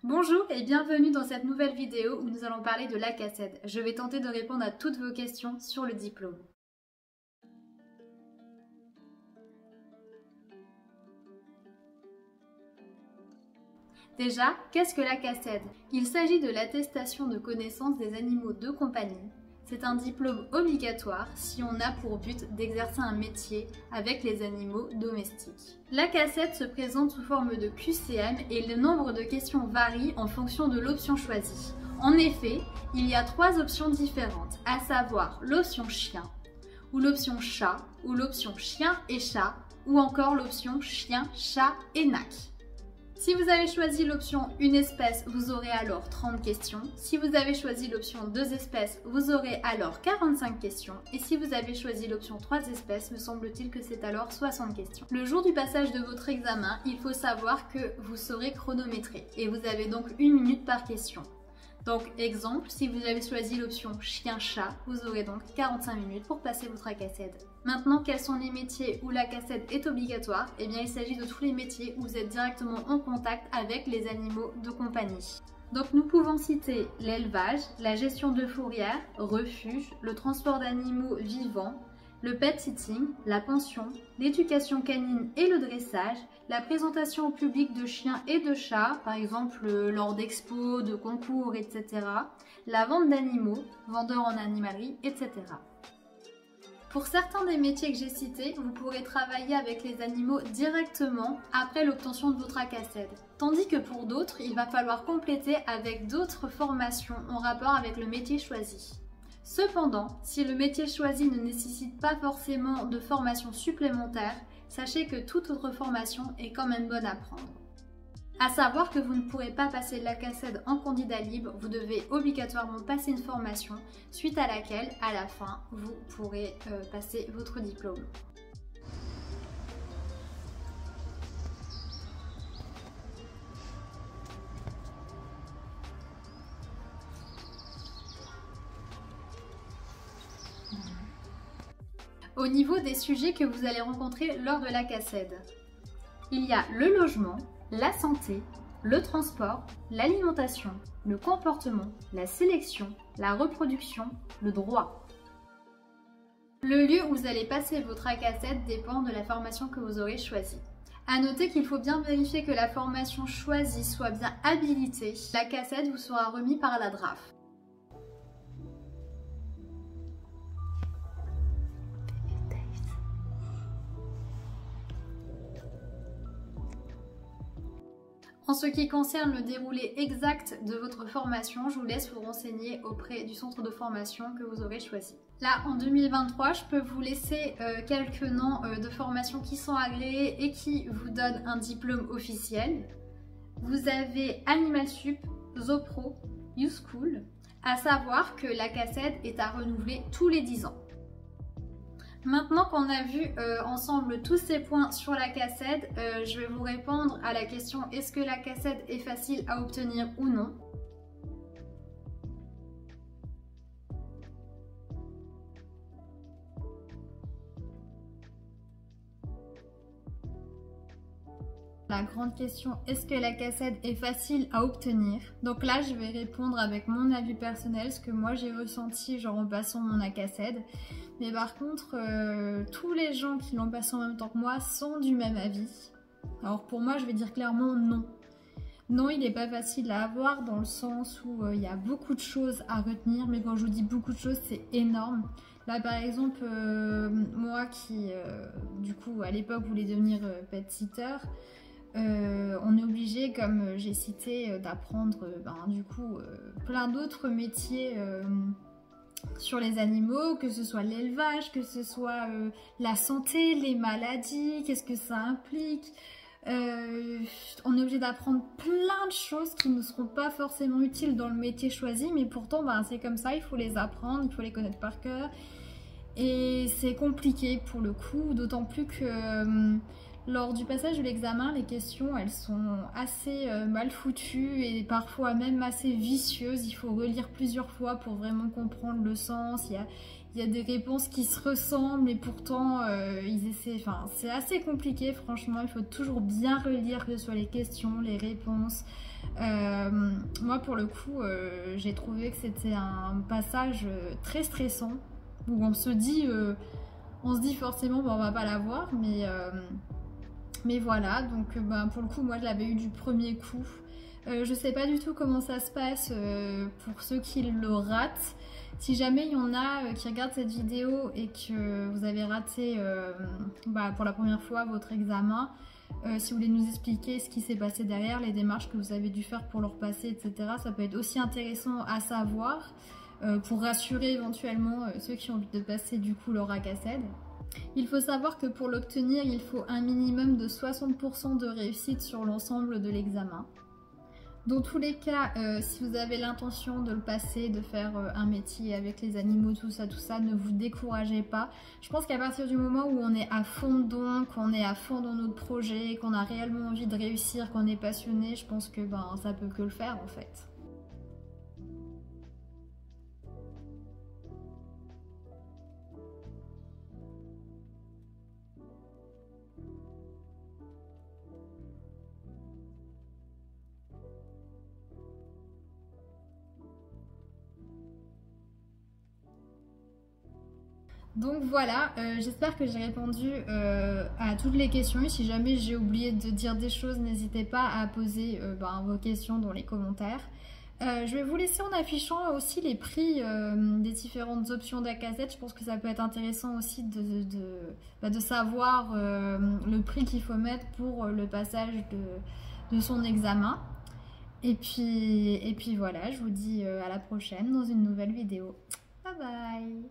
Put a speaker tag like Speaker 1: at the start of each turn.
Speaker 1: Bonjour et bienvenue dans cette nouvelle vidéo où nous allons parler de l'ACACED. Je vais tenter de répondre à toutes vos questions sur le diplôme. Déjà, qu'est-ce que l'ACACED? Il s'agit de l'attestation de connaissance des animaux de compagnie. C'est un diplôme obligatoire si on a pour but d'exercer un métier avec les animaux domestiques. L'ACACED se présente sous forme de QCM et le nombre de questions varie en fonction de l'option choisie. En effet, il y a 3 options différentes, à savoir l'option chien, ou l'option chat, ou l'option chien et chat, ou encore l'option chien, chat et nac. Si vous avez choisi l'option une espèce, vous aurez alors 30 questions. Si vous avez choisi l'option 2 espèces, vous aurez alors 45 questions. Et si vous avez choisi l'option 3 espèces, me semble-t-il que c'est alors 60 questions. Le jour du passage de votre examen, il faut savoir que vous serez chronométré. Et vous avez donc 1 minute par question. Donc exemple, si vous avez choisi l'option chien-chat, vous aurez donc 45 minutes pour passer votre ACACED. Maintenant, quels sont les métiers où l'ACACED est obligatoire? Eh bien, il s'agit de tous les métiers où vous êtes directement en contact avec les animaux de compagnie. Donc nous pouvons citer l'élevage, la gestion de fourrière, refuge, le transport d'animaux vivants, le pet sitting, la pension, l'éducation canine et le dressage, la présentation au public de chiens et de chats, par exemple lors d'expos, de concours, etc. La vente d'animaux, vendeur en animalerie, etc. Pour certains des métiers que j'ai cités, vous pourrez travailler avec les animaux directement après l'obtention de votre ACACED. Tandis que pour d'autres, il va falloir compléter avec d'autres formations en rapport avec le métier choisi. Cependant, si le métier choisi ne nécessite pas forcément de formation supplémentaire, sachez que toute autre formation est quand même bonne à prendre. À savoir que vous ne pourrez pas passer l'ACACED en candidat libre, vous devez obligatoirement passer une formation, suite à laquelle, à la fin, vous pourrez passer votre diplôme. Au niveau des sujets que vous allez rencontrer lors de l'ACACED, il y a le logement, la santé, le transport, l'alimentation, le comportement, la sélection, la reproduction, le droit. Le lieu où vous allez passer votre ACACED dépend de la formation que vous aurez choisie. A noter qu'il faut bien vérifier que la formation choisie soit bien habilitée. L'ACACED vous sera remis par la DRAF. En ce qui concerne le déroulé exact de votre formation, je vous laisse vous renseigner auprès du centre de formation que vous aurez choisi. Là, en 2023, je peux vous laisser quelques noms de formations qui sont agréées et qui vous donnent un diplôme officiel. Vous avez Animal Sup, Zopro, YouSchool, à savoir que l'ACACED est à renouveler tous les 10 ans. Maintenant qu'on a vu ensemble tous ces points sur l'ACACED, je vais vous répondre à la question est-ce que l'ACACED est facile à obtenir ou non? La grande question, est-ce que l'ACACED est facile à obtenir? Donc là, je vais répondre avec mon avis personnel, ce que moi j'ai ressenti genre en passant mon ACACED. Mais par contre, tous les gens qui l'ont passé en même temps que moi sont du même avis. Alors pour moi, je vais dire clairement non. Non, il n'est pas facile à avoir dans le sens où il y a beaucoup de choses à retenir. Mais quand je vous dis beaucoup de choses, c'est énorme. Là par exemple, moi qui du coup à l'époque voulais devenir pet-sitter, on est obligé, comme j'ai cité, d'apprendre du coup plein d'autres métiers sur les animaux, que ce soit l'élevage, que ce soit la santé, les maladies, qu'est-ce que ça implique. On est obligé d'apprendre plein de choses qui ne seront pas forcément utiles dans le métier choisi, mais pourtant c'est comme ça, il faut les apprendre, il faut les connaître par cœur. Et c'est compliqué pour le coup, d'autant plus que lors du passage de l'examen, les questions elles sont assez mal foutues et parfois même assez vicieuses. Il faut relire plusieurs fois pour vraiment comprendre le sens. Il y a des réponses qui se ressemblent et pourtant ils essaient. Enfin, c'est assez compliqué franchement. Il faut toujours bien relire, que ce soit les questions, les réponses. Moi pour le coup j'ai trouvé que c'était un passage très stressant où on se dit forcément on va pas l'avoir, mais voilà, donc pour le coup moi je l'avais eu du premier coup. Je sais pas du tout comment ça se passe pour ceux qui le ratent. Si jamais il y en a qui regardent cette vidéo et que vous avez raté pour la première fois votre examen, si vous voulez nous expliquer ce qui s'est passé derrière, les démarches que vous avez dû faire pour le repasser, etc. Ça peut être aussi intéressant à savoir pour rassurer éventuellement ceux qui ont envie de passer du coup leur ACACED. Il faut savoir que pour l'obtenir, il faut un minimum de 60% de réussite sur l'ensemble de l'examen. Dans tous les cas, si vous avez l'intention de le passer, de faire un métier avec les animaux, tout ça, ne vous découragez pas. Je pense qu'à partir du moment où on est à fond dedans, qu'on est à fond dans notre projet, qu'on a réellement envie de réussir, qu'on est passionné, je pense que ça peut que le faire en fait. Donc voilà, j'espère que j'ai répondu à toutes les questions. Et si jamais j'ai oublié de dire des choses, n'hésitez pas à poser vos questions dans les commentaires. Je vais vous laisser en affichant aussi les prix des différentes options d'ACACED. Je pense que ça peut être intéressant aussi de savoir le prix qu'il faut mettre pour le passage de son examen. Et puis voilà, je vous dis à la prochaine dans une nouvelle vidéo. Bye bye!